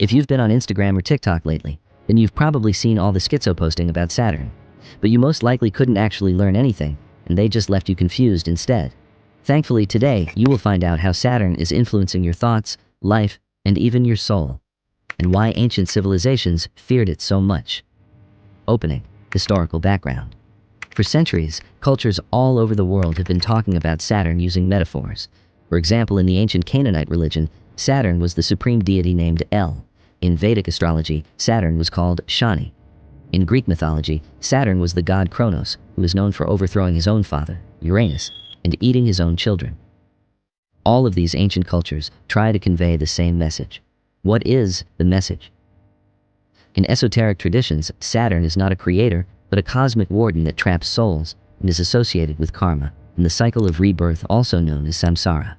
If you've been on Instagram or TikTok lately, then you've probably seen all the schizo posting about Saturn. But you most likely couldn't actually learn anything, and they just left you confused instead. Thankfully today, you will find out how Saturn is influencing your thoughts, life, and even your soul, and why ancient civilizations feared it so much. Opening. Historical background. For centuries, cultures all over the world have been talking about Saturn using metaphors. For example, in the ancient Canaanite religion, Saturn was the supreme deity named El. In Vedic astrology, Saturn was called Shani. In Greek mythology, Saturn was the god Kronos, who was known for overthrowing his own father, Uranus, and eating his own children. All of these ancient cultures try to convey the same message. What is the message? In esoteric traditions, Saturn is not a creator, but a cosmic warden that traps souls and is associated with karma, and the cycle of rebirth, also known as samsara.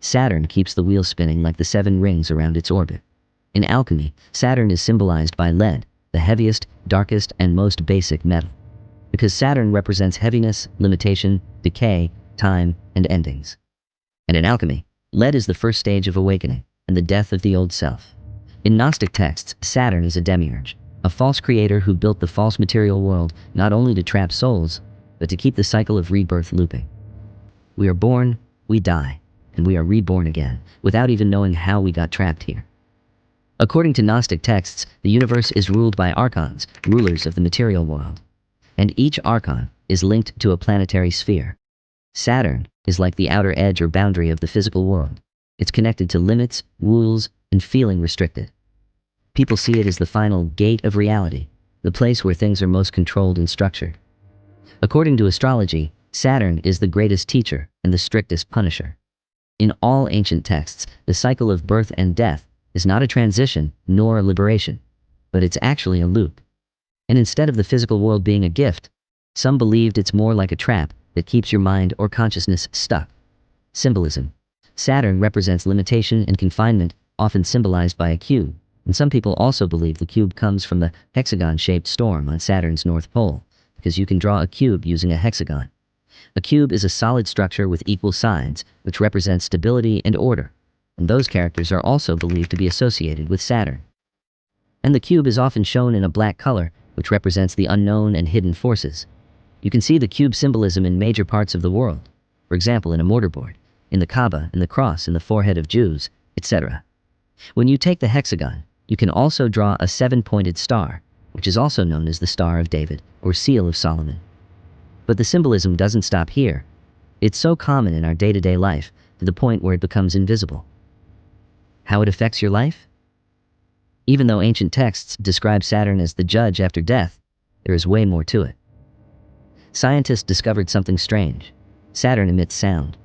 Saturn keeps the wheel spinning like the 7 rings around its orbit. In alchemy, Saturn is symbolized by lead, the heaviest, darkest, and most basic metal. Because Saturn represents heaviness, limitation, decay, time, and endings. And in alchemy, lead is the first stage of awakening, and the death of the old self. In Gnostic texts, Saturn is a demiurge, a false creator who built the false material world not only to trap souls, but to keep the cycle of rebirth looping. We are born, we die, and we are reborn again, without even knowing how we got trapped here. According to Gnostic texts, the universe is ruled by archons, rulers of the material world. And each archon is linked to a planetary sphere. Saturn is like the outer edge or boundary of the physical world. It's connected to limits, rules, and feeling restricted. People see it as the final gate of reality, the place where things are most controlled and structured. According to astrology, Saturn is the greatest teacher and the strictest punisher. In all ancient texts, the cycle of birth and death is not a transition nor a liberation, but it's actually a loop. And instead of the physical world being a gift, some believed it's more like a trap that keeps your mind or consciousness stuck. Symbolism. Saturn represents limitation and confinement, often symbolized by a cube, and some people also believe the cube comes from the hexagon-shaped storm on Saturn's north pole, because you can draw a cube using a hexagon. A cube is a solid structure with equal sides, which represents stability and order, and those characters are also believed to be associated with Saturn. And the cube is often shown in a black color, which represents the unknown and hidden forces. You can see the cube symbolism in major parts of the world, for example in a mortarboard, in the Kaaba, in the cross, in the forehead of Jews, etc. When you take the hexagon, you can also draw a 7-pointed star, which is also known as the Star of David, or Seal of Solomon. But the symbolism doesn't stop here. It's so common in our day-to-day life, to the point where it becomes invisible. How it affects your life? Even though ancient texts describe Saturn as the judge after death, there is way more to it. Scientists discovered something strange. Saturn emits sound.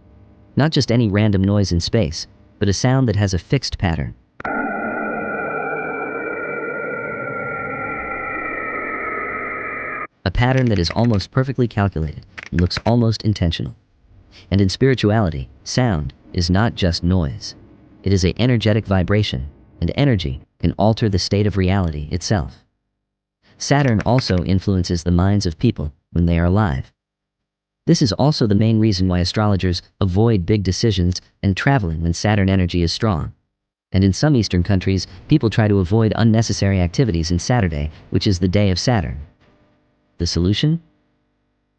Not just any random noise in space, but a sound that has a fixed pattern. A pattern that is almost perfectly calculated and looks almost intentional. And in spirituality, sound is not just noise. It is an energetic vibration, and energy can alter the state of reality itself. Saturn also influences the minds of people when they are alive. This is also the main reason why astrologers avoid big decisions and traveling when Saturn energy is strong. And in some Eastern countries, people try to avoid unnecessary activities in Saturday, which is the day of Saturn. The solution?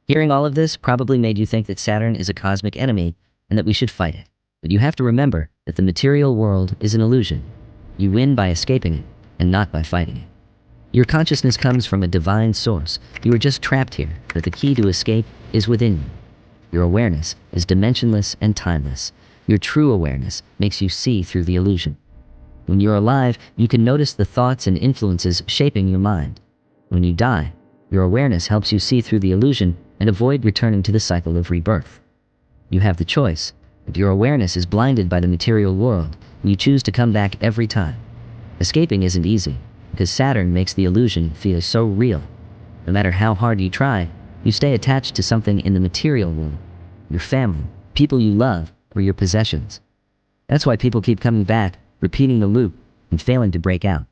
Hearing all of this probably made you think that Saturn is a cosmic enemy and that we should fight it. But you have to remember that the material world is an illusion. You win by escaping it, and not by fighting it. Your consciousness comes from a divine source. You are just trapped here, but the key to escape is within you. Your awareness is dimensionless and timeless. Your true awareness makes you see through the illusion. When you're alive, you can notice the thoughts and influences shaping your mind. When you die, your awareness helps you see through the illusion and avoid returning to the cycle of rebirth. You have the choice, but your awareness is blinded by the material world, and you choose to come back every time. Escaping isn't easy, because Saturn makes the illusion feel so real. No matter how hard you try, you stay attached to something in the material world. Your family, people you love, or your possessions. That's why people keep coming back, repeating the loop, and failing to break out.